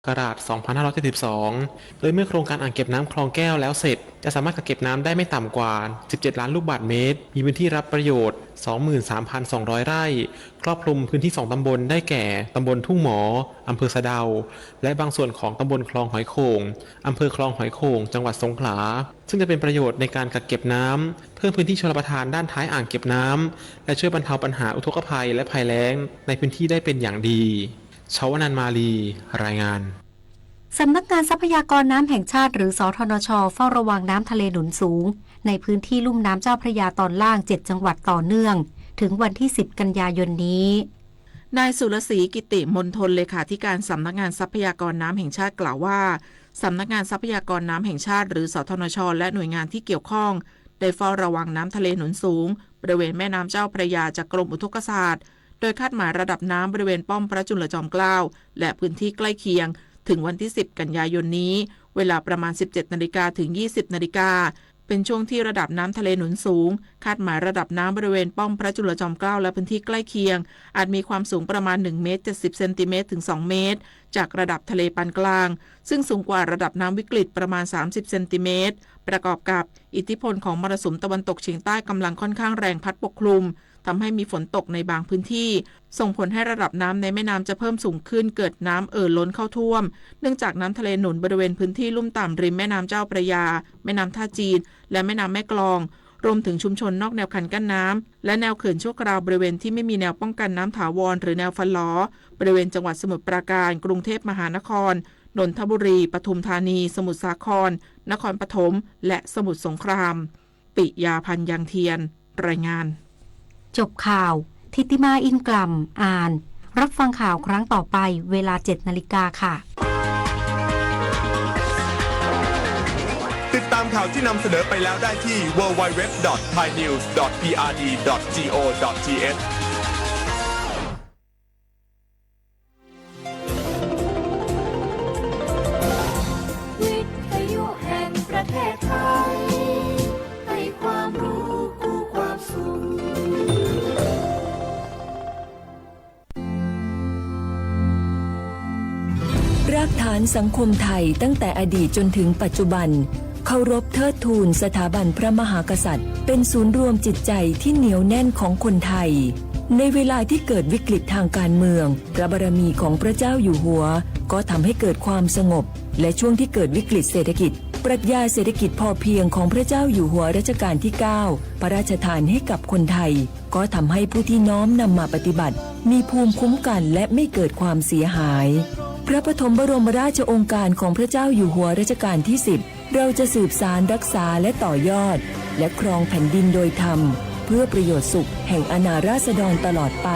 โดยเมื่อโครงการอ่างเก็บน้ำคลองแก้วแล้วเสร็จจะสามารถกักเก็บน้ำได้ไม่ต่ำกว่า 17 ล้านลูกบาศก์เมตร มีพื้นที่รับประโยชน์ 23,200 ไร่ ครอบคลุมพื้นที่ 2 ตำบลได้แก่ ตำบลทุ่งหมอ อำเภอสะเดา และบางส่วนของตำบลคลองหอยโข่ง อำเภอคลองหอยโข่ง จังหวัดสงขลา ซึ่งจะเป็นประโยชน์ในการกักเก็บน้ำ เพิ่มพื้นที่ชลประทานด้านท้ายอ่างเก็บน้ำ และช่วยบรรเทาปัญหาอุทกภัยและภัยแล้งในพื้นที่ได้เป็นอย่างดี ชวนันท์ มาลี รายงานสำนักงานทรัพยากรน้ำแห่งชาติหรือสทนช.เฝ้าระวังน้ำทะเลหนุนสูงในพื้นที่ลุ่มน้ำเจ้าพระยาตอนล่าง7จังหวัดต่อเนื่องถึงวันที่10กันยายนนี้นายสุรศรีกิติมณฑลเลขาธิการสำนักงานทรัพยากรน้ำแห่งชาติกล่าวว่าสำนักงานทรัพยากรน้ำแห่งชาติหรือสทนช.และหน่วยงานที่เกี่ยวข้องได้เฝ้าระวังน้ำทะเลหนุนสูงบริเวณแม่น้ำเจ้าพระยาจากกรมอุทกศาสตร์โดยคาดหมายระดับน้ำบริเวณป้อมพระจุลจอมเกล้าและพื้นที่ใกล้เคียงถึงวันที่10กันยายนนี้เวลาประมาณ 17 นาฬิกาถึง 20 นาฬิกาเป็นช่วงที่ระดับน้ำทะเลหนุนสูงคาดหมายระดับน้ำบริเวณป้อมพระจุลจอมเกล้าและพื้นที่ใกล้เคียงอาจมีความสูงประมาณ1เมตร70เซนติเมตรถึง2เมตรจากระดับทะเลปานกลางซึ่งสูงกว่าระดับน้ำวิกฤตประมาณ30เซนติเมตรประกอบกับอิทธิพลของมรสุมตะวันตกเฉียงใต้กำลังค่อนข้างแรงพัดปกคลุมทำให้มีฝนตกในบางพื้นที่ส่งผลให้ระดับน้ำในแม่น้ำจะเพิ่มสูงขึ้นเกิดน้ำล้นเข้าท่วมเนื่องจากน้ำทะเลหนุนบริเวณพื้นที่ลุ่มต่ำริมแม่น้ำเจ้าพระยาแม่น้ำท่าจีนและแม่น้ำแม่กลองรวมถึงชุมชนนอกแนวคันกั้นน้ำและแนวเขื่อนชั่วคราวบริเวณที่ไม่มีแนวป้องกันน้ำถาวรหรือแนวฟันล้อบริเวณจังหวัดสมุทรปราการกรุงเทพมหานครนนทบุรีปทุมธานีสมุทรสาครนครปฐมและสมุทรสงครามปิยาพันธ์ยังเทียนรายงานจบข่าวทิติมาอินกล่ำอ่านรับฟังข่าวครั้งต่อไปเวลา 7 นาฬิกาค่ะติดตามข่าวที่นำเสนอไปแล้วได้ที่ www.thainews.prd.go.thวิทยุแห่งประเทศไทยให้ความรู้คู่ความสุขรากฐานสังคมไทยตั้งแต่อดีตจนถึงปัจจุบันเคารพเทิดทูนสถาบันพระมหากษัตริย์เป็นศูนย์รวมจิตใจที่เหนียวแน่นของคนไทยในเวลาที่เกิดวิกฤตทางการเมืองพระบารมีของพระเจ้าอยู่หัวก็ทำให้เกิดความสงบและช่วงที่เกิดวิกฤตเศรษฐกิจปรัชญาเศรษฐกิจพอเพียงของพระเจ้าอยู่หัวรัชกาลที่9พระราชทานให้กับคนไทยก็ทำให้ผู้ที่น้อมนำมาปฏิบัติมีภูมิคุ้มกันและไม่เกิดความเสียหายพระปฐมบรมราชโองการของพระเจ้าอยู่หัวรัชกาลที่10เราจะสืบสานรักษาและต่อยอดและครองแผ่นดินโดยธรรมเพื่อประโยชน์สุขแห่งอาณาราษฎรตลอดไป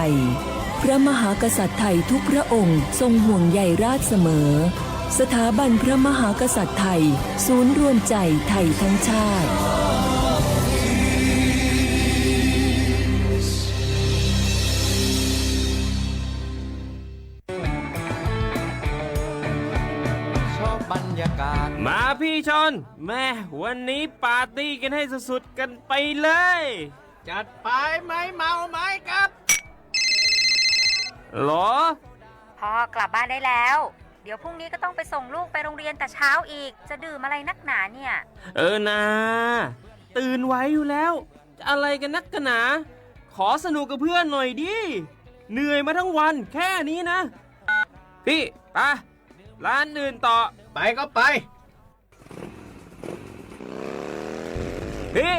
พระมหากษัตริย์ไทยทุกพระองค์ทรงห่วงใยราษฎร์เสมอสถาบันพระมหากษัตริย์ไทยศูนย์รวมใจไทยทั้งชาติมาพี่ชนแม่วันนี้ปาร์ตี้กันให้สุดๆกันไปเลย จัดไปไหมเมาไหมครับหรอพ่อกลับบ้านได้แล้วเดี๋ยวพรุ่งนี้ก็ต้องไปส่งลูกไปโรงเรียนแต่เช้าอีกจะดื่มอะไรนักหนาเนี่ยนะตื่นไว้อยู่แล้วอะไรกันนักกันหนาขอสนุกกับเพื่อนหน่อยดิเหนื่อยมาทั้งวันแค่นี้นะพี่ไปร้านอื่นต่อไปก็ไปพี่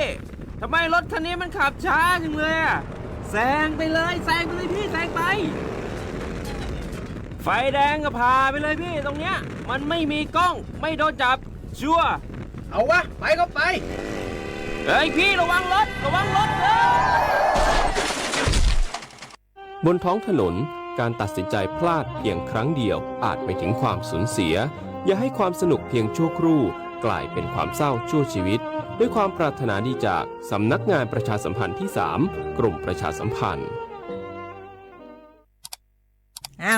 ทำไมรถคันนี้มันขับช้าจังเลยอะแซงไปเลยพี่แซงไปไฟแดงก็พาไปเลยพี่ตรงเนี้ยมันไม่มีกล้องไม่โดนจับชัวร์เอาวะไปก็ไปเฮ้ยพี่ระวังรถบนท้องถนนการตัดสินใจพลาดเพียงครั้งเดียวอาจไปถึงความสูญเสียอย่าให้ความสนุกเพียงชั่วครู่กลายเป็นความเศร้าชั่วชีวิตด้วยความปรารถนาดีจากสำนักงานประชาสัมพันธ์ที่3กรมประชาสัมพันธ์อ้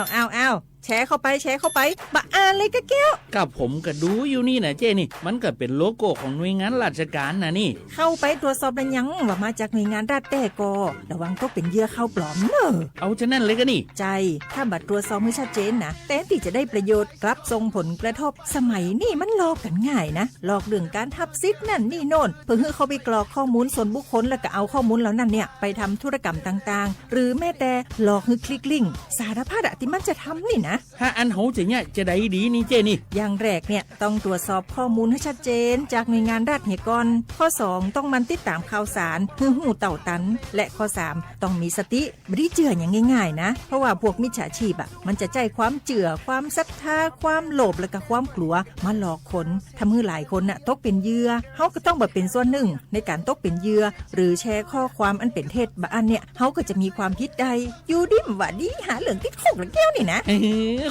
าว แชร์เข้าไปบะอ่านเลยกะแก้ว กับผมก็ดูอยู่นี่นะเจ้นี่มันก็เป็นโลโก้ของหน่วยงานราชการนะนี่ เข้าไปตรวจสอบแล้วยังว่ามาจากหน่วยงานรัฐแต่ก็ระวังก็เป็นเหยื่อเข้าปลอมเนอะ เอาฉะนั้นเลยก็นี่ใจถ้าบัตรตรวจสอบให้ชัดเจนนะแต่ที่จะได้ประโยชน์กลับส่งผลกระทบสมัยนี่มันหลอกกันง่ายนะหลอกเรื่องการทับซิทธิ์นั่นนี่โน่นเพื่อให้เขาไปกรอกข้อมูลส่วนบุคคลแล้วก็เอาข้อมูลเหล่านั้นเนี่ยไปทำธุรกรรมต่างๆหรือแม้แต่หลอกให้คลิกลิงก์สารพัดอะที่มันจะทำนี่นะ ถ้าอันเขาจะเนี่ยจะได้ดีนี่เจ้นี่ อย่างแรกเนี่ยต้องตรวจสอบข้อมูลให้ชัดเจนจากหน่วยงานรัฐเหียก่อนข้อ2ต้องมันติดตามข่าวสารหูเต่าตันและข้อ3ต้องมีสติไม่ได้เจืออย่างง่ายๆนะเพราะว่าพวกมิจฉาชีพอ่ะมันจะใจความเจือความศรัทธาความโลภและก็ความกลัวมาหลอกคนทำให้หลายคนน่ะตกเป็นเหยื่อเฮาก็ต้องแบบเป็นส่วนหนึ่งในการตกเป็นเหยื่อหรือแชร์ข้อความอันเป็นเท็จบะอันเนี่ยเฮาก็จะมีความผิดใดอยู่ดิมว่าดีหาเหลืองติดคุกละแก้วนี่นะ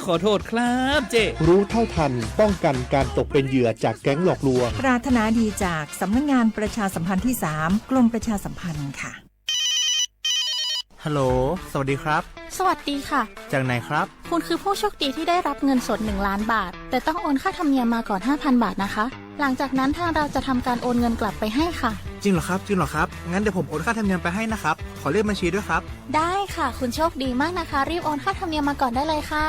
ขอโทษครับเจ้ รู้เท่าทันป้องกันการตกเป็นเหยื่อจากแก๊งหลอกลวง ปรารถนาดีจากสำนักงานประชาสัมพันธ์ที่ 3 กรมประชาสัมพันธ์ค่ะ ฮัลโหลสวัสดีครับสวัสดีค่ะจากไหนครับคุณคือผู้โชคดีที่ได้รับเงินสด1 ล้านบาทแต่ต้องโอนค่าธรรมเนียมมาก่อน 5,000 บาทนะคะหลังจากนั้นทางเราจะทำการโอนเงินกลับไปให้ค่ะจริงเหรอครับงั้นเดี๋ยวผมโอนค่าธรรมเนียมไปให้นะครับขอเลขบัญชีด้วยครับได้ค่ะคุณโชคดีมากนะคะรีบโอนค่าธรรมเนียมมาก่อนได้เลยค่ะ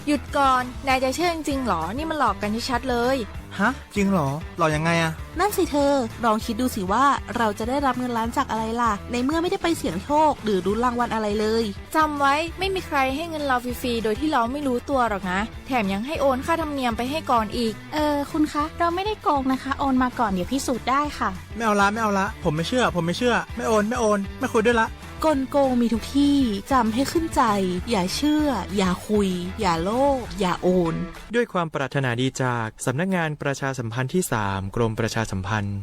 หยุดก่อนนายจะเชื่อจริงๆหรอนี่มันหลอกกันชัดๆเลยฮะจริงเหรอหลอกยังไงอะนั่นสิเธอลองคิดดูสิว่าเราจะได้รับเงินล้านจากอะไรล่ะในเมื่อไม่ได้ไปเสี่ยงโชคหรือลุ้นรางวัลอะไรเลยจำไว้ไม่มีใครให้เงินเราฟรีๆโดยที่เราไม่รู้ตัวหรอกนะแถมยังให้โอนค่าธรรมเนียมไปให้ก่อนอีกคุณคะเราไม่ได้โกงนะคะโอนมาก่อนเดี๋ยวพิสูจน์ได้ค่ะไม่เอาละผมไม่เชื่อไม่โอนไม่คุยด้วยละกลโกงมีทุกที่จำให้ขึ้นใจอย่าเชื่ออย่าคุยอย่าโลภอย่าโอนด้วยความปรารถนาดีจากสำนักงานประชาสัมพันธ์ที่ 3 กรมประชาสัมพันธ์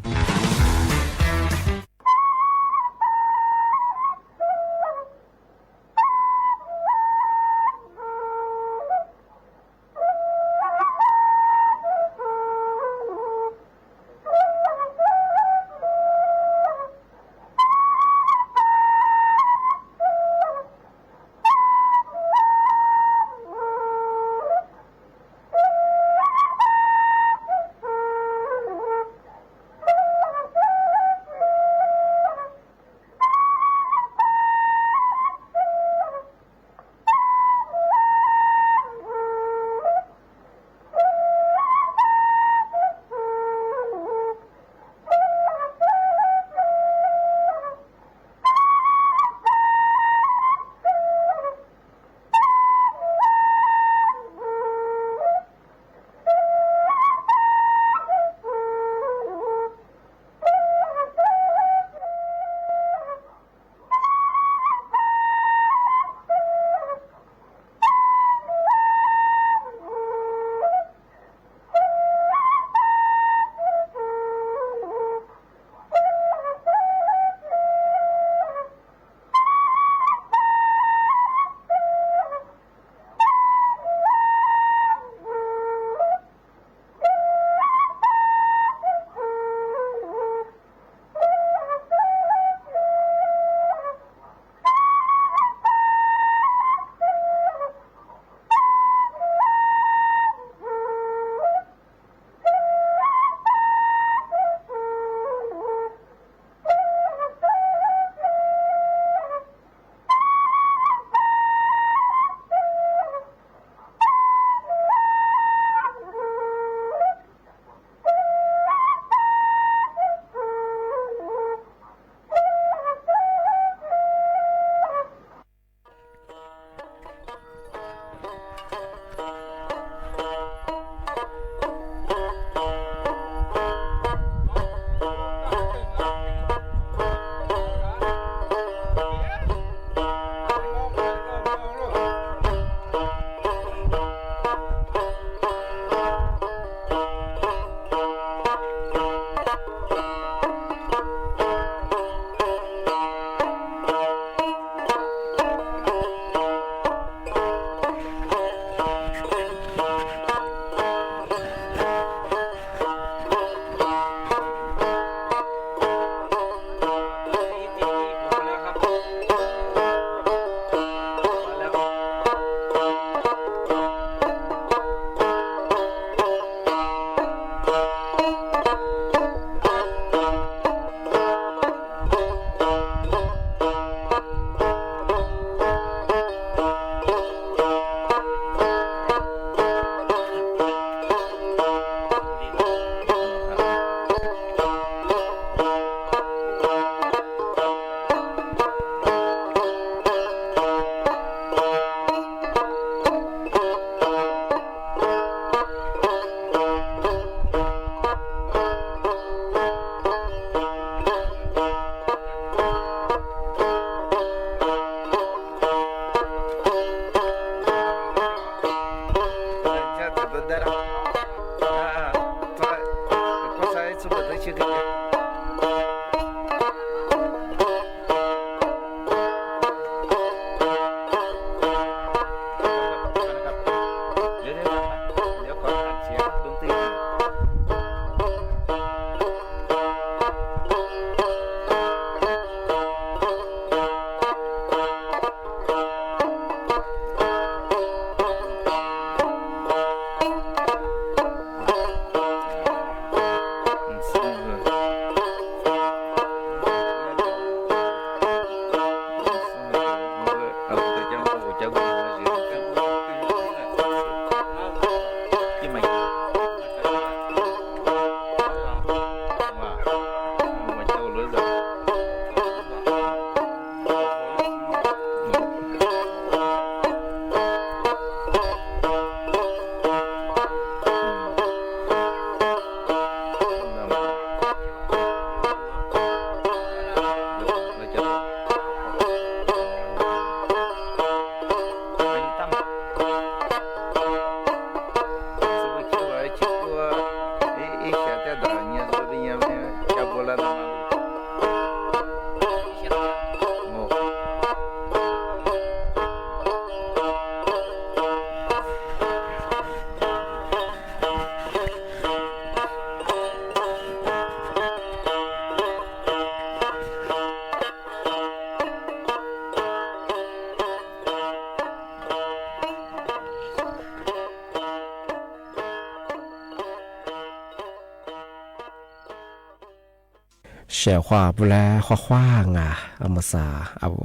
เสียขวาบุแลขว้างอ่ะอามาสาอาว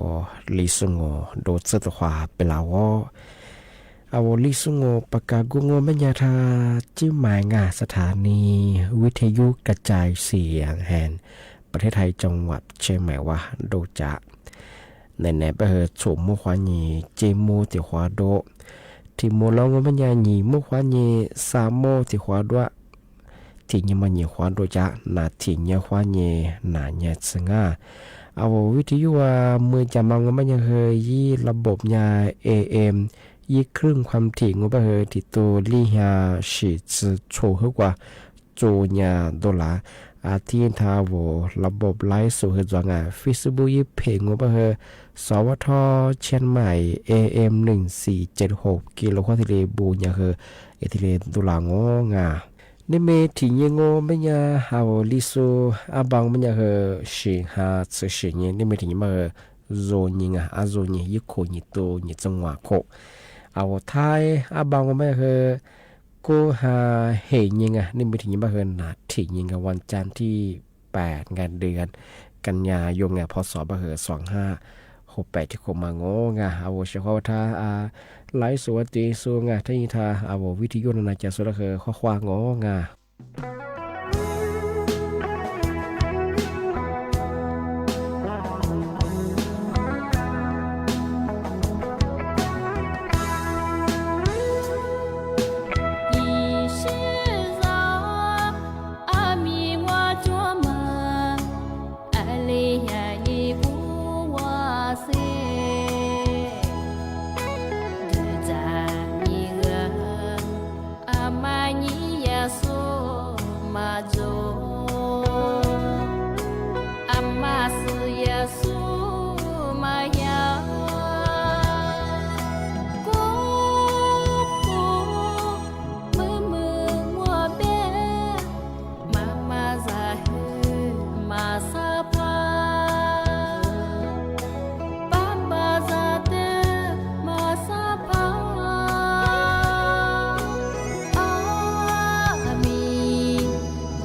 ลิสุงโงโดดเสตขวาเปลาวอาวลิสุงโงปากากุงโงแม่ยาทาจิ้มหมายงาสถานีวิทยุกระจายเสียงแห่งประเทศไทยจังหวัดเชียงใหม่ว่าโดจะในไปเหตุสมมุขวานีเจมูติขวาโดที่โมลองแม่ยาหนีมุขวานีสามโมติขวาด้วยที่ยังมันยีขวาโดจะนาที่ยังขวานีนาเนี่ยสง่าเอาวิทยุว่ามือจะมองมันยังเคยยี่ระบบยา AM ยี่ครึ่งความถี่งบเหตุที่ตัวลี่ฮาฉีดโชว์ขึ้นกว่าจูญาดอลลาร์อาทิตย์ทาวระบบไลฟ์สู่เหตุงานฟิสบุยี่เพงงบเหตุสวทเชียงใหม่ AM 1476กิโลควอติเลบูญาเหตุเอติเลดอลลาร์งงาในเมที่ยังงไม่ยาฮาวลิซูอาบังไม่ยาเหตุสิหาสื่อสิ่งนี้ในเมที่ยังมาโซนิงอาโซนิยุโคนิโตนิจังหวะโคเอาไทยอาบังไม่ยาเหตุก็หาเฮยังในเมที่ยังมาเหตุนาที่ยังวันจันทร์ที่8งานเดือนกันยายนพศบเหตุ2568ที่คมางงาเอาเฉพาะท่าไลฟ์สวัสดีสูงที่ทาเอาวิทยุนาจะสุดคือข้อความงา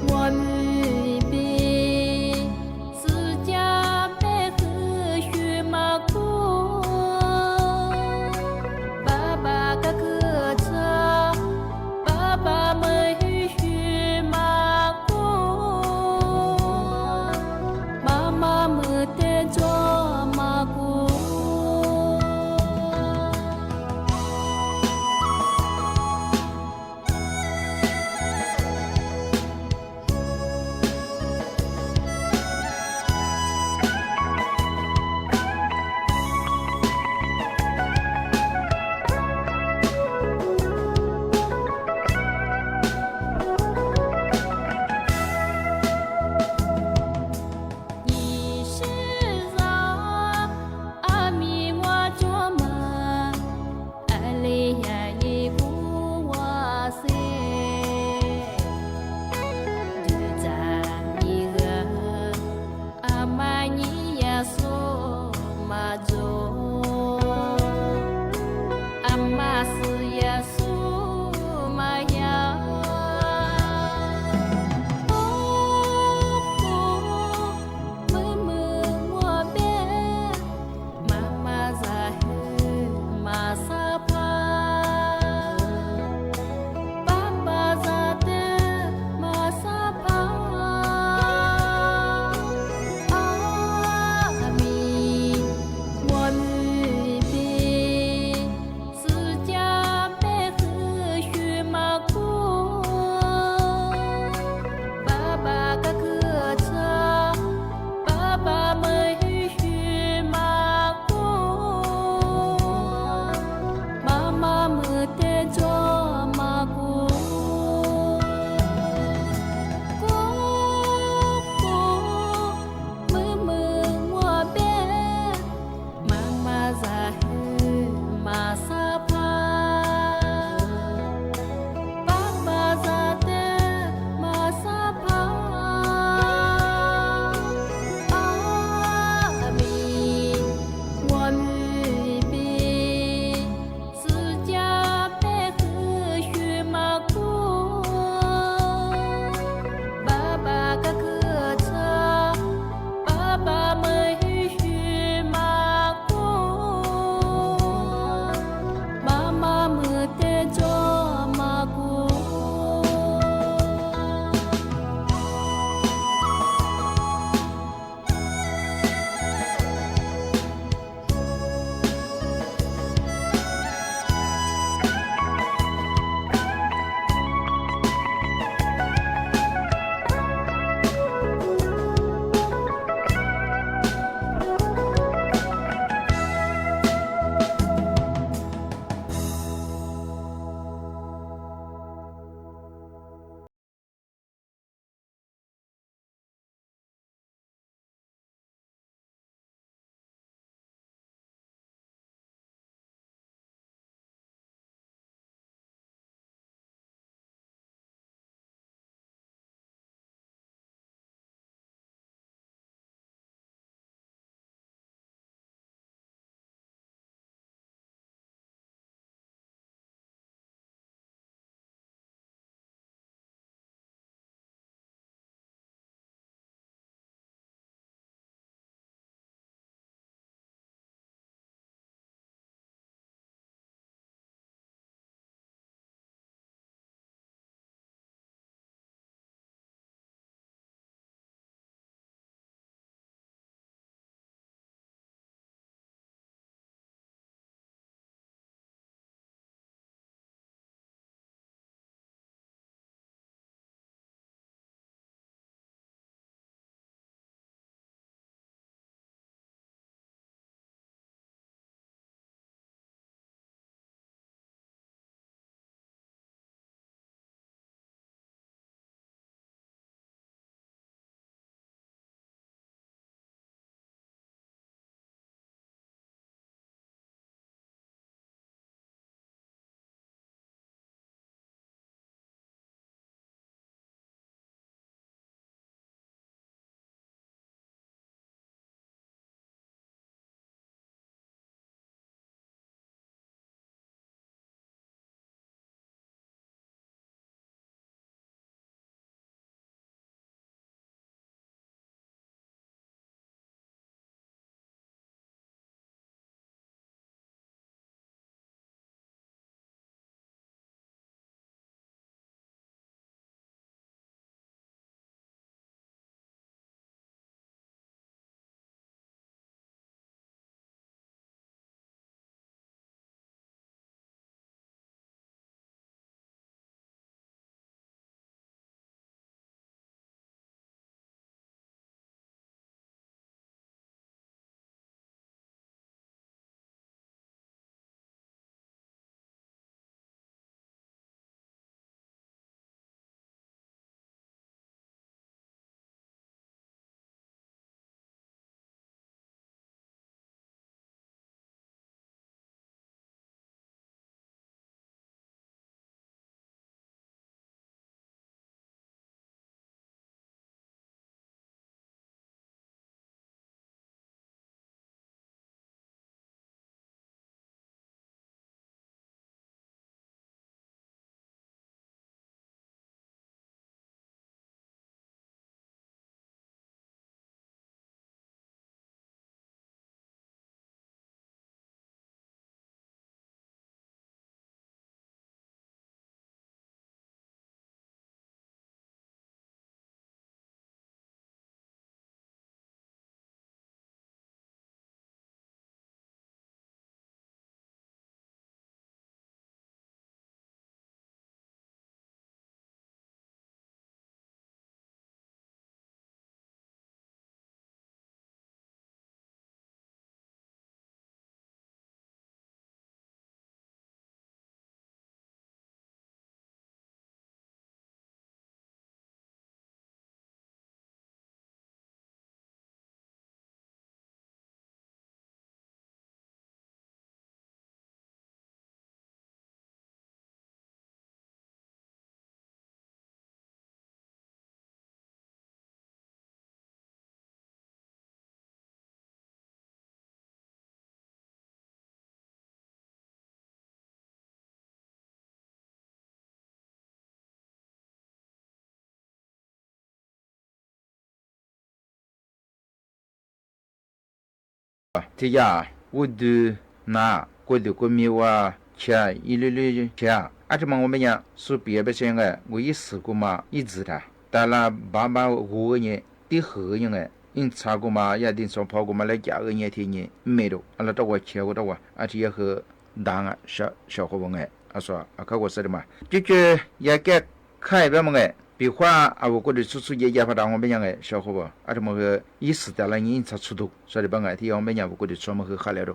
我们ที่ยาวุดูนากูดูกูมีว่าเชียอีลุลุเชียอาจจะมองว่าไม่ยาสุเปียไปเชียงไงกูอีสื่อกูมาอีจืดาแต่ละบ้าหัวเนี่ยที่หือยังไงอินชากูมาอย่าดินสองพอกูมาเลยจ่าเนี่ยทีนี้ไม่รู้อะไรตัวเชียวก็ตัวอาทิตย์คือดังอ่ะชาวเขาบอกไงอ่ะส่วนเขาก็เสด็จมาจู่ๆอยากแก้ไขแบบมั้งไง比方啊，我过去出也也不当我们讲个小伙伴，啊，这么个意思的了，你才出头，所以把爱提我们讲我过去出么个下来了。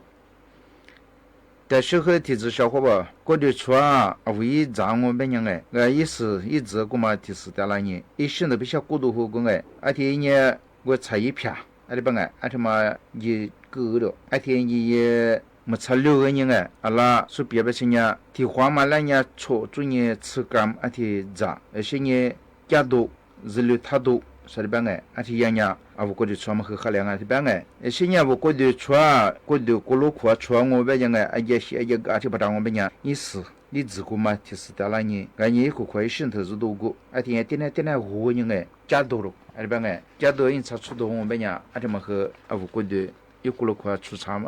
但是和提子小伙伴过去出啊，为让我们讲个，意思一直我们提示的了你，一心都比较过度后个个，啊提呢我才一片，啊的把个，啊他妈一够了，啊提你也。没差6个人哎，阿拉说别不是呢，提花嘛来呢，错做呢吃干阿提炸，而且呢。加多日流太多，所以办个，而且人家啊，我觉得穿么很合量啊，是办个。而且呢，我觉得穿，觉得过路裤穿我们讲个，而且而且不当我们讲，你是你自个嘛，提示到了你，俺你可可以渗透是多个，而且点活人个加多了，而且办个，加多人才出到我们讲，而且么和啊，我觉得有过路裤出穿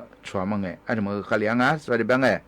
么个，而且么合量啊，所以办个。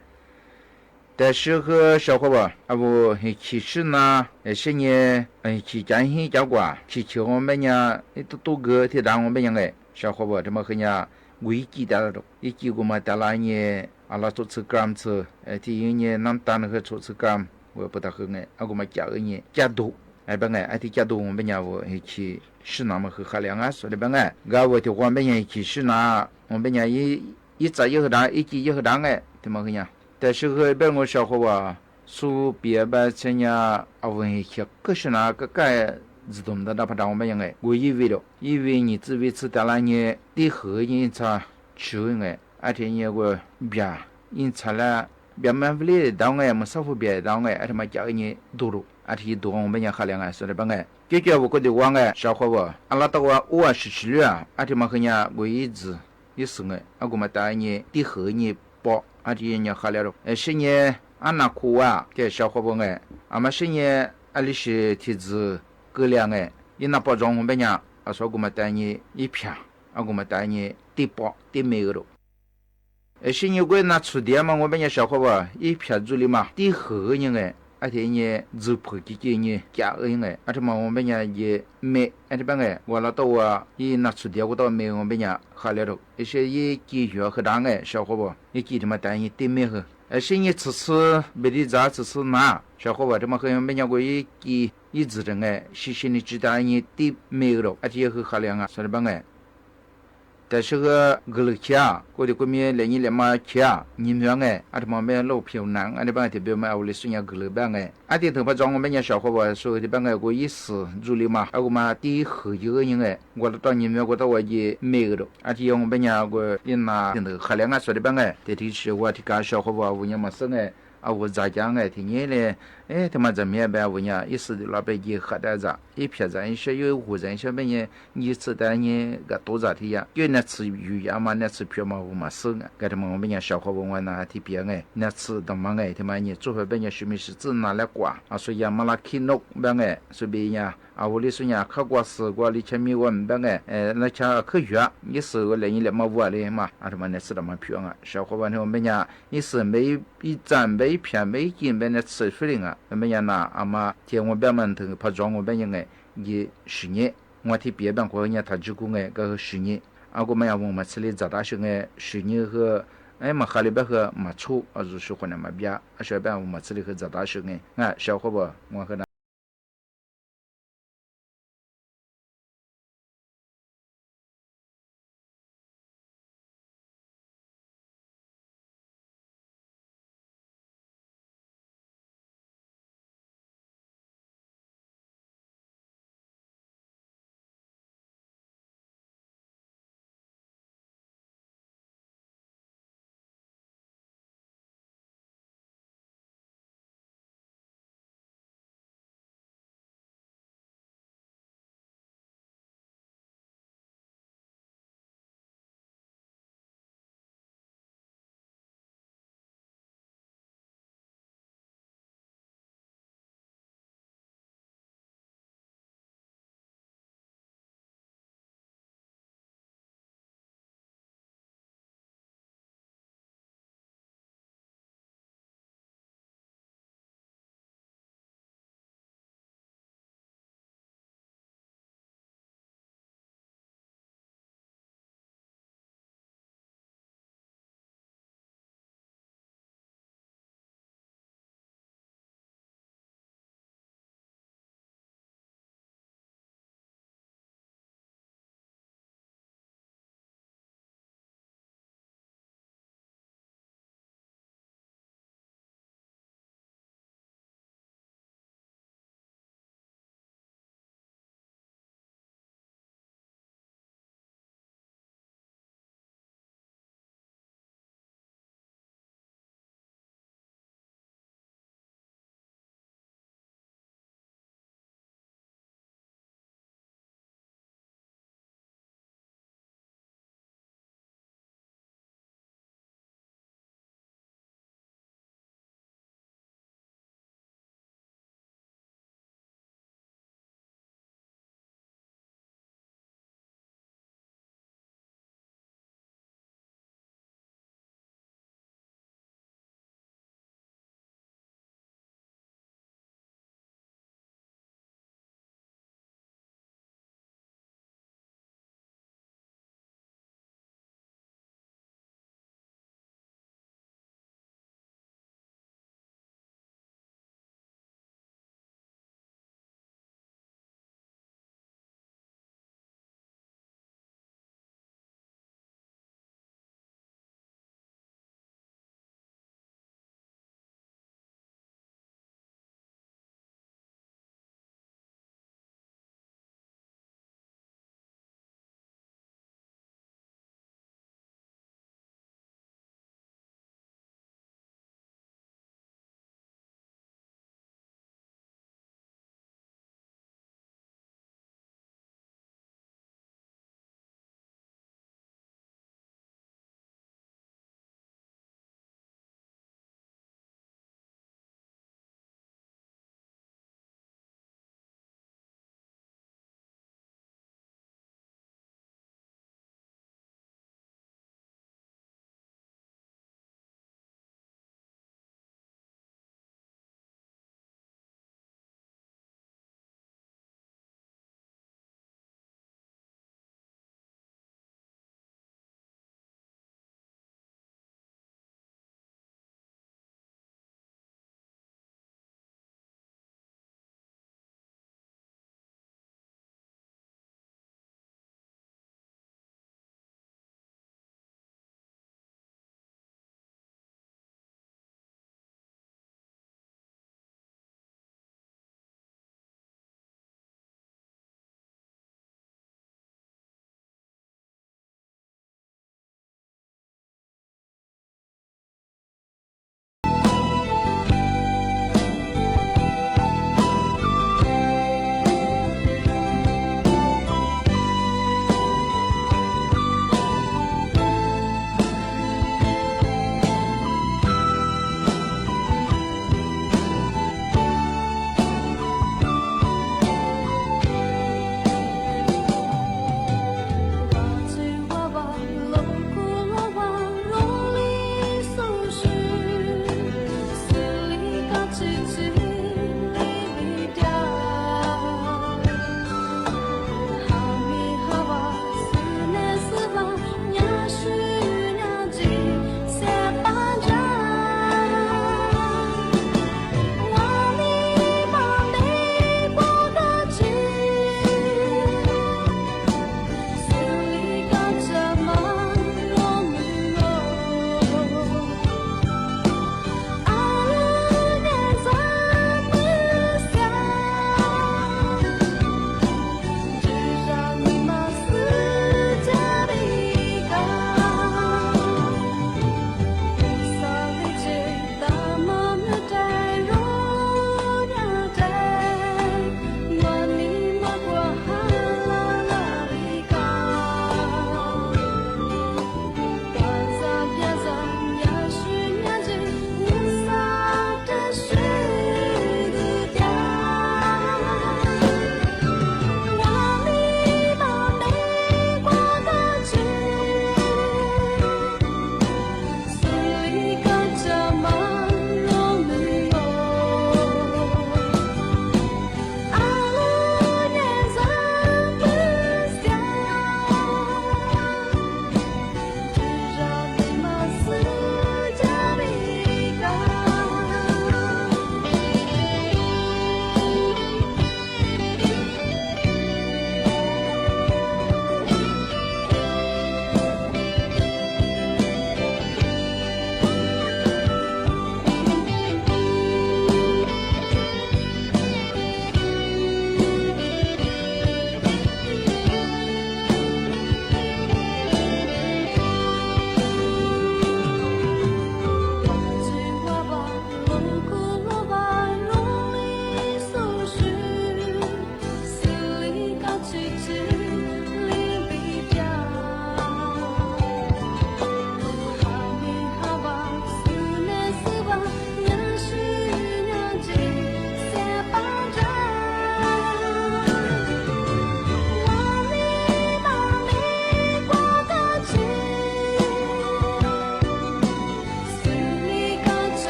但是和小伙伴啊，我其实呢，些呢，去讲些讲过，去我们呢，多个去让我们个小伙伴这么和呢，危机的了，一机我们带来呢，阿拉做吃干吃，第一呢，南单和做吃干，我不大和呢，啊，我们加个呢，加多，哎，不哎，提加多我们呢，我去是那么和海量啊，所以不哎，我的我们呢，其实呢，我们呢一早一和当，一季一和当哎，怎么个呢？但是和别我小伙伴说别把这样啊问一些，可是呢个个自动的哪怕当我们样个，我以为你只为吃得了呢，对后人才吃个，而且呢个别因吃了别满不了当个，么少付别当个，而且么叫你多了，而且多我们样海量个，所以帮个，解决我觉得我个小伙伴，阿拉到我是了，而且么和呢我一直也是个，啊我们当呢对后人包。啊，这人家下来了。是呢，俺那苦啊，这小伙伴哎，俺们是呢，俺里是提子各两哎，你那包装我们讲，啊说我们带你一片，啊我们带你低包低没有了。是呢，我那出店嘛，我们讲小伙伴一片助理嘛，低后人哎。而且呢，做破几件呢，加人哎，而且嘛，我们讲也没，而且办哎，我那到啊，一拿出点我到没，我们讲下来了，而且也继续和当哎，小伙伴，也记他妈单一对面和，而且呢，吃没得咋，吃拿，小伙伴他妈和我们讲过也一直的哎，细的知道你对没有了，而且也和下来啊，所以办哎。但是个了吃啊，我的国民连年嘛吃啊，你们哎，啊他妈没老漂亮，啊你帮特别嘛，我的孙伢个了帮哎，啊的头发装我们家小伙伴说的帮哎，我意思助理嘛，啊我嘛第后一个人哎，我到你们我到我也没有了，啊的我们家我也拿那海量啊说的帮哎，这提是我提个小伙伴我伢嘛生哎。啊，我咋讲哎？听你嘞，他妈怎么样办？我讲一时的老百姓喝点咋，一撇咱一些有户人小朋友，你吃的呢个多咋的呀？有那吃鱼呀嘛，那吃票嘛，我嘛生啊，给他们我们讲小伙伴我那提别哎，那吃他妈哎，他妈你做回本人说明是只拿来挂，啊，所以呀嘛那去弄本哎，所以呀。啊，我的说呀，客观是过的前面我们本哎，那像科学，你是个连一连嘛我的嘛，啊他妈那吃的嘛票啊，小伙伴我们讲，你是每一站每一片每一斤本那吃出来啊，我们讲那阿妈天我边门头拍装我本人哎，也10年，我提别边过人家他就过哎，个10年，啊我们讲我们吃的早大学哎10年和。哎，嘛哈里边和嘛错，啊，就是可能嘛别，啊，小边我们吃的和早大学哎，啊，小伙伴，我和那。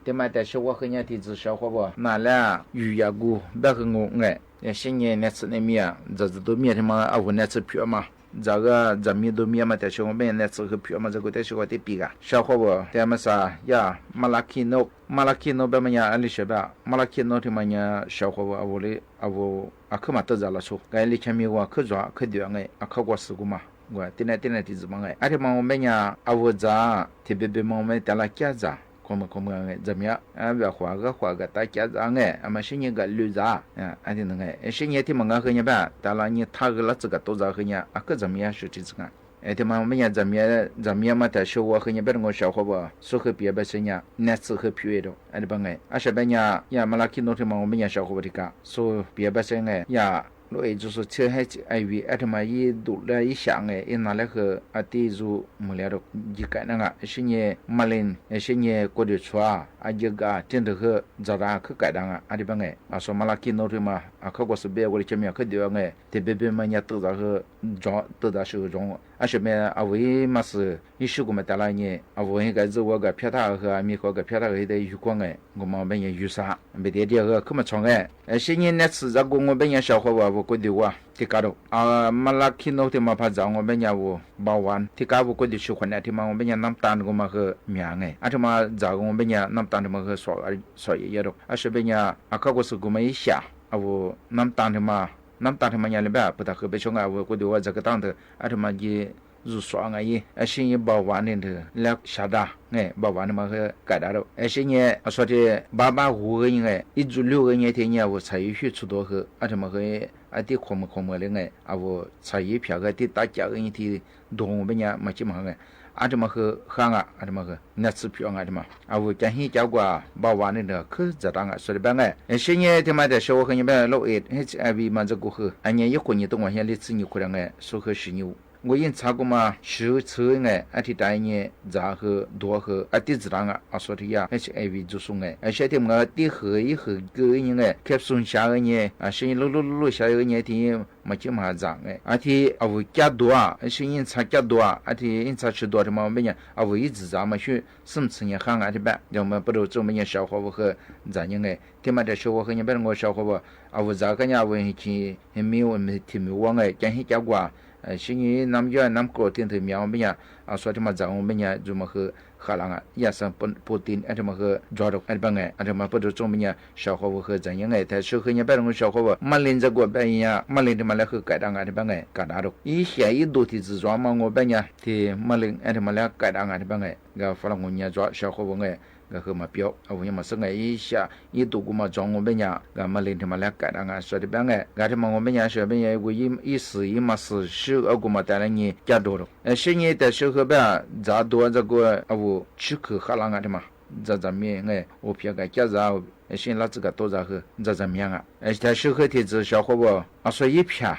แต่มาแต่ชัวคือเนี่ยที่จะชาวว่านั่นแหละอยู่ยากูแบบงงไง现在那次那面这都面他妈啊我那次票嘛这个这面都面嘛但是我们那次和票嘛这个但是我得比个小伙不他们啥呀马拉基诺别么呀ali是吧马拉基诺他们呀小伙不我嘞我啊可嘛得着了说该里前面我可抓可丢哎啊可过事故嘛我点来地址嘛哎而且嘛我们呀啊我咋特别嘛我们带了家咋como zamia aba khwaga ta kya zange ama shinye ga luza ati nge shinye ti manga khnya ba tala ni thag la tsuga to za khnya ak zamia shu ti tsuga eti ma menya zamia ma ta shu wa khnya ber ngo sha khwa ba so khe pye ba shinya na tsu khe pye do ati bangai a sha banya ya malaki no ti ma menya sha khwa ti ka so pye ba shinge ya lo e ju so che hai ai wi ati ma yi du la yi shang e ina la khe ati zu mulya ro ji ka na nga shinye malin shinye ko de chwa a ji ga tin de khe za ra khe ka da nga ati bangai a so malaki no ti ma a kha ko so be ko che mi khe de nga te be be ma nya to za khe jo to da shu jong a she me a wi ma se yi shu ko ma ta la ni a wo yi ga zu wo ga pya ta he a mi ko ga pya ta he de yu ko nga ngo ma be ye yu sa be de de ge khe ma chong e shinye na tsu za go ngo be nya sha ho wa ko de wa ti ka do a malaki no te ma pha za ngo be nya wo ba wan ti ka bu ko de shu khon na ti ma ngo be nya nam tan go ma he mya nge a ti ma za ngo be nya nam tan ma he so ye do a she be nya a ka go su go ma yi sha a wo nam tan ma nya le ba pa ta ke be chong a wo ko de wa za ka tang de a ti ma ji zu swa nga yi a shin yi ba wan ne de la sha da nge ba wan ma he ka da do a shin ye a so de ba hu ge nge i zu lu ge ne te nya wo chai yu chu do he a ti ma he a ti khom le nge a wo chai yi phya ga ti ta kya ge ni ti dong be nya ma chi ma nge a ti ma he kha nga a ti ma he na tsu phyo nga ti ma a wo kya hi kya gwa ba wan ne de khe za da nga so de ba nge a shin ye ti ma de sho he ni ba lo e HIV ma za gu he a nya yi ko ni dong wa he li tsi ni ku ra nge so he shi ni我因查过嘛，是车哎，阿提大年杂和多和阿地子郎啊，阿说的呀，还是HIV就送哎，而且他们地和一和个人哎，开送下个年啊，是路下个年天没去嘛脏哎，阿提阿我加多啊，是因查加多啊，阿提因查吃多的嘛，没人阿我一直咱们去什么吃年行啊的办，要么不都做么年小伙和咱人哎，他妈的小伙和人别人我小伙吧，阿我咋个人我去还没有没听没忘哎，讲些加过。是因南越南国天头苗么呀，啊，说他妈咱我们呀，就么和哈郎啊，也是不定，啊，他妈和抓住，啊，帮哎，啊，他妈不都做么呀，小伙和怎样哎，他说和人别人小伙马林这个边呀，马林他妈来和改当啊，他帮哎，改打着，一下一多的自抓嘛，我边呀，的马林，啊，他妈来改当啊，他帮哎，个发了我伢抓小伙哎。个和嘛标啊，我嘛生个一下一度个嘛装我们家个嘛领他嘛来改当啊，说的别个，个他嘛我们家说别个我一时一嘛是十二个嘛带来你加多了，现在的时候别咋多这个啊我吃口哈啷个的嘛，咋面哎，我偏个加咋，现在这个多咋个咋面啊，但时候的这小伙不啊说一片，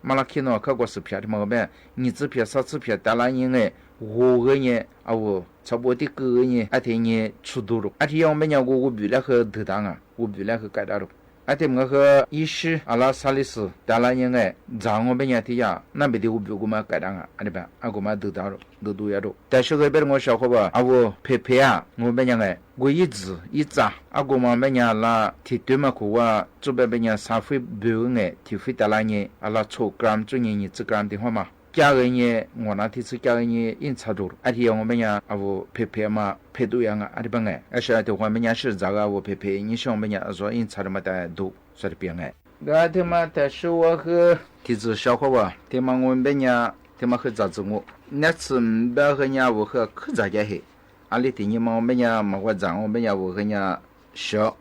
马拉看到看过视频的嘛别，你这片啥这片带来你哎。我个人啊，我差不多的个人，而且呢出多了，而且我们讲我比那个得当啊，我比那个改大了，而且我和医师阿拉萨利斯带来人哎，让我们讲的呀，那边的我比我们改当啊，阿里边啊我们得当了，得多也多，但是那边我小伙伴啊，我陪啊，我们讲哎，我一直一扎，啊我们讲啦，提对嘛苦啊，这边讲三回标哎，提回带来人阿拉抽 gram 做人1gram 的话嘛。家人呢，我那天是家人呢，因差多了。而且我们呀，啊我陪嘛，陪多样啊，阿里帮哎，而且的话，我们呀是咋个我陪，你像我们呀说因差的嘛的多，说的别哎。个他妈的是我和提子小伙吧，他妈我们呀，他妈和咋子我，那次别和人我和可咋个嘿，阿里天你嘛我们呀嘛我咋我们呀我和人小，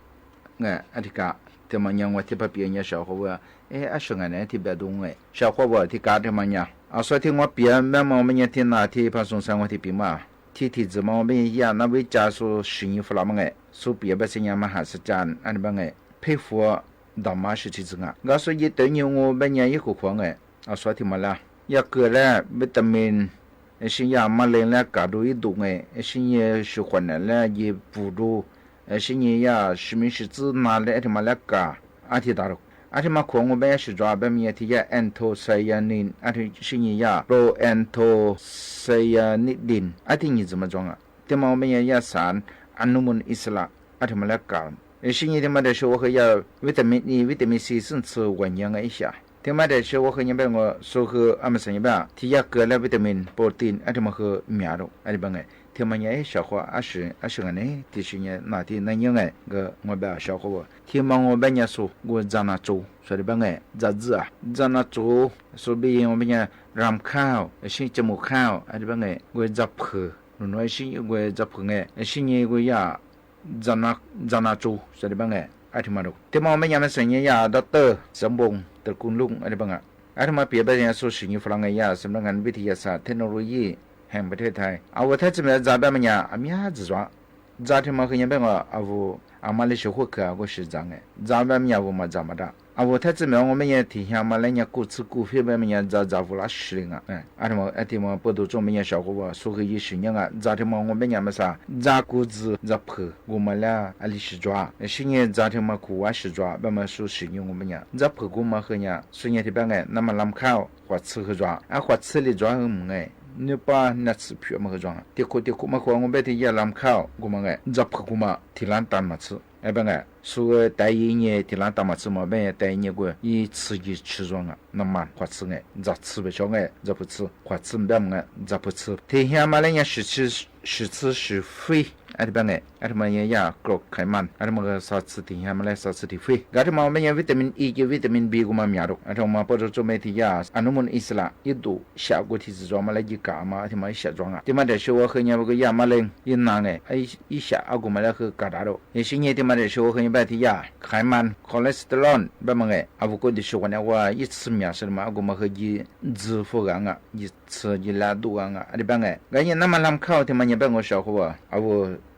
哎，阿里个。他妈娘我提把别人小伙吧，哎，阿说俺那提别动哎，小伙吧提干他妈娘。啊，说听我别慢慢我们也听那听把送上我的兵嘛，听子嘛我们一样，那位家属12副了嘛哎，说别把这样嘛还是讲安尼帮哎，佩服大妈是其中啊，我说一对牛我们也一个况哎，啊说听嘛啦，一个嘞维他命，是呀嘛来了搞到一度哎，是也是换了了也补助，是也呀是没是指拿来他妈来搞，阿提大了。而且嘛，可我们也是抓别面的呀，anthocyanin，而且是你呀，pro-anthocyanin，而且你怎么装啊？对嘛，我们也啥，安努门伊斯拉，阿他们来搞。新年他妈的说我和要维他命 E、维他命 C 甚至วันยังไง下。他妈的说我和你们我说和阿们生意吧，ที่อยากเกิดแล้ววิตามินโปรตีนอาจจะมาคือเมียรู้อะไรบ้างไงที่มันยัง消化อาชีอันนี้ที่สิ่งนี้นาที่นั่นยังไงก็我แบบ消化ว่าที่มัน我แบบนี้说我จานาจู说的บ้างไงจาจื้อจานาจู说บี我แบบนี้รำข้าวสิ่งจมูกข้าวอะไรบ้างไง我จับผือหนูน้อยสิ่ง我จับผือไงสิ่งนี้我อยากจานาจู说的บ้างไงอาทิมาดูที่มันไม่ยังไม่สิ่งนี้อยากด็อกเตอร์สมบูรณ์ตระกูลลุงอะไรบ้างอ่ะอาทิมาเปรียบแบบนี้สู้สิ่งนี้ฝรั่งอยากสำนักงานวิทยาศาสตร์เทคโนโลยีแห่งประเทศไทยเอาว่าถ้าจะมีจ่าแบบนี้อามีหาจิตว่าจ่าที่มาคือยังเป็นว่าเอาอามาเลเซียหัวข้าก็是จังไงจ่าแบบนี้ว่ามาจ่ามาได้เอาว่าถ้าจะมี我们也体现มาเลยเนี่ยกู吃股票แบบนี้จ่า不拉实灵啊อาทิมาอาทิมา报道中面小伙伴说个一十年啊จ่าที่มา我们也没啥จ่า股子จ่า破我们俩阿里是抓十年จ่าที่มา苦啊是抓แบบมา说十年我们เนี่ยจ่า破我们和เนี่ย十年ที่แบบไง那么ลำข้าวหัว吃和抓หัว吃里抓很ไง你把那吃票么个装，点苦么苦，我白天也làmข้าวกูมาไงจับกูมาที่ร้านตามมา吃，哎不ไง说带一年ที่ร้านตามมา吃嘛，别带一年过一吃装啊，那么花吃ไง，咋吃不着ไง，咋不吃，花吃不么咋不吃，天下嘛人家是吃是非。อาทิตย์ไงอาทิตย์มันยากรกไขมันอาทิตย์มันก็สัตว์ที่หามาเลยสัตว์ที่ฟรีอาทิตย์มันยังวิตามินอีกับวิตามินบีกูมามีอะไรอาทิตย์มันพอจะจมที่ยาอนุมูลอิสระยิ่งดูชากูที่จะจอมาเลยยิ่งกามาอาทิตย์มันชาจงอ่ะที่มันจะช่วยให้เนี่ยมันก็ยามาเลยยิ่งนานไงไอ้ชาอากูมาเลยคือกาดาโร่ยิ่งสิ่งนี้ที่มันจะช่วยให้เนี่ยที่ยาไขมันคอเลสเตอรอลแบบมันไงอากูก็จะช่วยเนี่ยว่ายิ่งซื้อมีอะไรมาอากูมาคือยิ่งจืดฟูกันอ่ะยิ่ง吃ยิ่งลาดูกันอ่ะอาทิตย์ไงก็ยิ่งน้ำมันลำข้าวที่มันยังเป็น我小伙伴อากู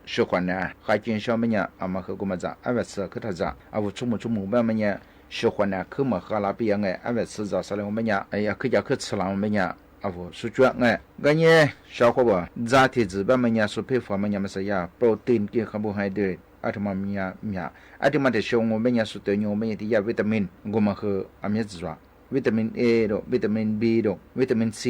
是欢呢，还见小妹呢，阿妈和我们讲，阿外次去他讲，阿我出门办么呢？是欢呢，去么喝拉比样哎，阿外次早上来我们呢，哎呀，去家去吃了我们呢，阿我是觉哎，个呢小伙伴，咋体质办么呢？是配方么呢？么是呀，protein 跟卡布海的，阿他妈咪呀，阿他妈的说我们呢是对我们的呀维他命，我们和阿咪子说。วิตามิน A ดอกวิตามิน B ดอกวิตามิน C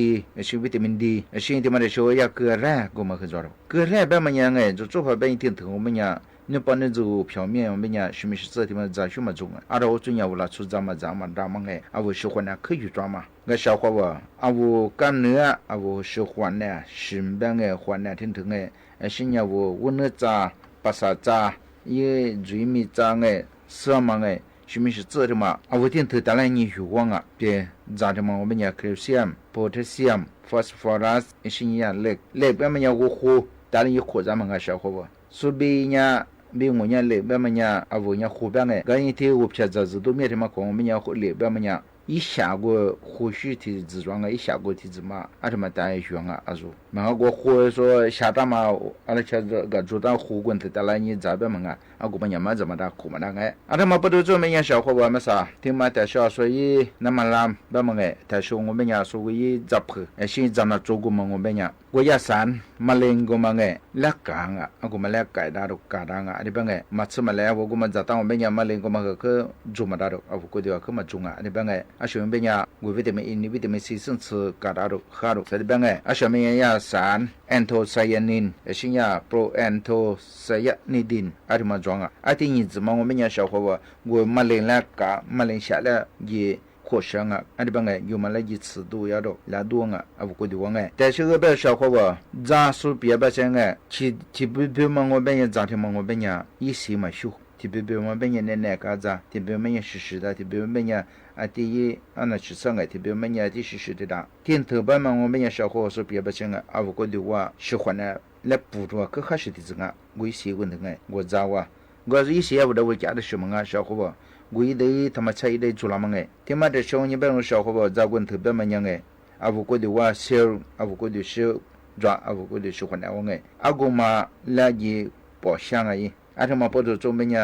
ชื่อวิตามิน D ชื่อที่มันจะช่วยยาเกลือแร่กูมาคือจอดเกลือแร่แบบมันยังไงจะ做法แบบ一天ถึง我们呀你把那种表面我们呀什么是这地方咋什么种啊阿拉我专业我拉出咱们大嘛哎啊我喜欢呢可以抓嘛个小伙伴啊我干นื้อ啊我喜欢呢是แบบไง欢呢天ถึงไง是呀我那咋ภาษาจ้า也最咪จ้าไง什么ไง什么是这的嘛？啊，我点头当然你有光啊，别咋的嘛？我们讲 calcium、potassium、phosphorus 一些呀，类别么呀，我喝，当然一喝咱们个小伙伴，所以呀，比我呀类别么呀，啊我呀喝边个，刚一天我偏咋子都没什么讲，我们呀喝类别么呀。一下过或许体质装啊，一下过体质嘛，啊他妈当然选啊，啊说，然后我或者说下大嘛，阿拉吃这个做到火棍头，当然你这边嘛啊，啊我们也没这么大苦嘛那个，啊他妈不都做么样小伙伴么啥，听嘛在小所以那么烂，那么个，但是我们呀说为杂破，现在那做过嘛我们呀，我也散，嘛零个嘛个，来干啊，啊我们来改大都改大啊，你别个，嘛吃嘛来，我们在当我们呀嘛零个嘛个去做嘛大都，啊我估计要去嘛种啊，你别个。啊，小妹呀，我维他命 E、维他命 C 甚至嘎达都哈都，在这边个。啊，小妹呀，三 anthocyanin， 新呀 proanthocyanidin， 啊，这么装啊？啊，第一次嘛，我们呀小伙伴，我马铃来嘎，马铃下来也火伤啊，啊，这边个有嘛来一次都要到来多啊，啊，不过的话哎，但是个别小伙伴，咋说别别些个，其不嘛我们呀，咋的嘛我们呀，一些嘛修。ที่เบลมันเป็นยังไงก็จะที่เบลมันยัง实的ที่เบลมันยัง啊第一啊那是上个ที่เบลมันยังที่实的啦天头班嘛我们ยัง小伙说别不行啊啊我觉得我喜欢呢来补助可还是的这个我喜欢的个我找啊我是一些我的我家的什么啊小伙伴我一得他妈才一得做了嘛个他妈的小你别小伙伴找问特别嘛样个啊我觉得我小啊我觉得小抓啊我觉得喜欢的我个啊我嘛来一保险啊อาทมาพอตัวจมเนี่ย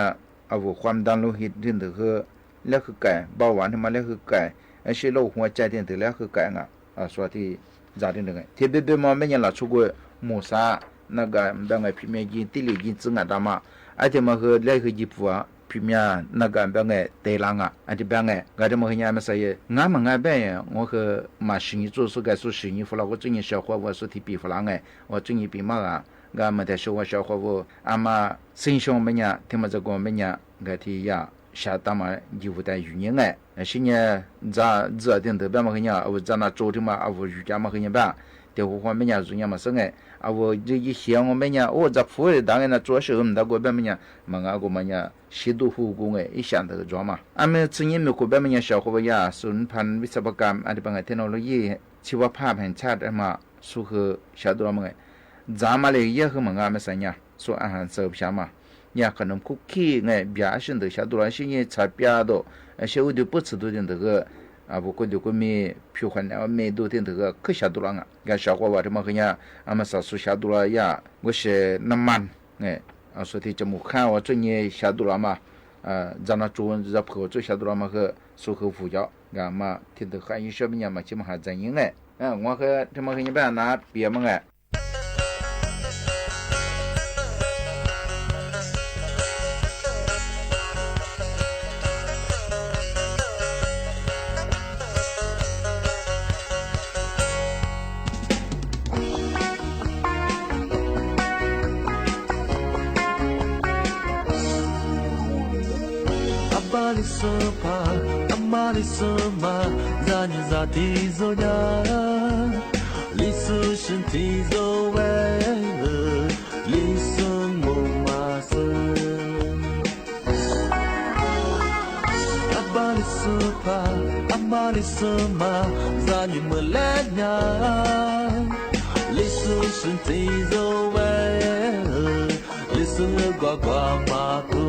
เอาความดันโลหิตที่ถือคือแล้วคือไก่เบาหวานที่มาแล้วคือไก่ไอ้ชื่อโรคหัวใจที่ถือแล้วคือไก่อ่ะส่วนที่จ่าที่หนึ่งที่เบบมาไม่ยังหลับชุกหมูซานั่นก็แบบไงพิมพ์ยินติลิยินจึงอ่ะดามาไอ้ที่มาคือแล้วคือยิบวัวพิมพ์นั่นก็แบบไงเตลังอ่ะไอ้ที่แบบไงก็ที่มาคือเนี่ยไม่ใช่งานมันง่ายแบบ我คือมาสิ่งที่做是该做สิ่งที่ฝรั่ง我最近小伙我说ที่ปีฝรั่งไง我最近ปีมาอ่ะ个么的说话小伙妇，阿妈生兄们呀，听么这个们呀，个提呀。下大嘛义务的语言哎，现在这点特别嘛个呀，我在那做的嘛，我瑜伽嘛个呀吧，的话么呀做呀嘛生哎，我这一想我们呀，我在铺的当然那做时候，那个边么呀，嘛个么呀，西都护工哎，一想这个做嘛，俺们之前没个边么呀，小伙伴呀，顺盘วิศวกรรมอันที่บางเทคโนโลยีชีวภาพแห่งชาติมาสู่คือชาตัวมั้งจามาเลยเยอะคือมั้งไม่สัญญาสู่อาหารเสริมชามา呀，可能 cookie 哎，别生的下多了，现在才别的，小的不吃多点这个，不过就个没πιο换了，没多点这个可下多了啊，个小伙娃这么个呀，俺们啥时下多了呀？我是那慢哎，所以这么看我这年下多了嘛，在那做在跑做下多了嘛个售后服务，俺嘛听到还有小朋友嘛，基本还真应哎，我和这么个一般拿别么哎。Amali sama zani zati zoya li su shin ti zo we li su mo ma se Amali sama zani malanya li su shin ti zo we li su gwa gwa ma ko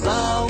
Sao